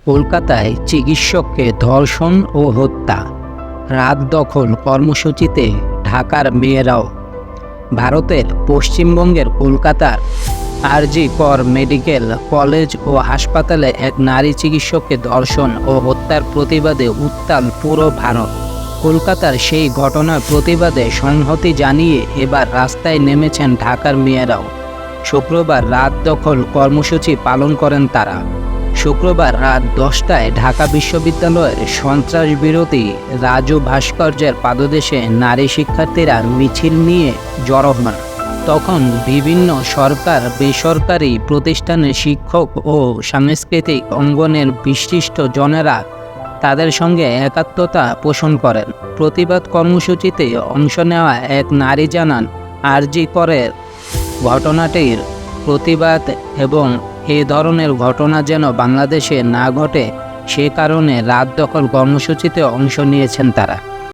কলকাতায় চিকিৎসককে ধর্ষণ ও হত্যা, রাত দখল কর্মসূচিতে ঢাকার মেয়েরাও। ভারতের পশ্চিমবঙ্গের কলকাতার আরজি কর মেডিকেল কলেজ ও হাসপাতালে এক নারী চিকিৎসককে ধর্ষণ ও হত্যার প্রতিবাদে উত্তাল পুরো ভারত। কলকাতার সেই ঘটনার প্রতিবাদে সংহতি জানিয়ে এবার রাস্তায় নেমেছেন ঢাকার মেয়েরাও। শুক্রবার রাত দখল কর্মসূচি পালন করেন তারা। শুক্রবার রাত 10টায় ঢাকা বিশ্ববিদ্যালয়ের সন্ত্রাসবিরোধী রাজু ভাস্কর্যের পাদদেশে নারী শিক্ষার্থীরা মিছিল নিয়ে জড়ো হন। তখন বিভিন্ন সরকার বেসরকারি প্রতিষ্ঠানের শিক্ষক ও সাংস্কৃতিক অঙ্গনের বিশিষ্ট জনেরা তাদের সঙ্গে একাত্মতা পোষণ করেন। প্রতিবাদ কর্মসূচিতে অংশ নেওয়া এক নারী জানান, আরজি করের ঘটনাটির প্রতিবাদ এবং এ ধরনের ঘটনা যেন বাংলাদেশে না ঘটে সে কারণে রাত দখল কর্মসূচিতে অংশ নিয়েছেন তারা।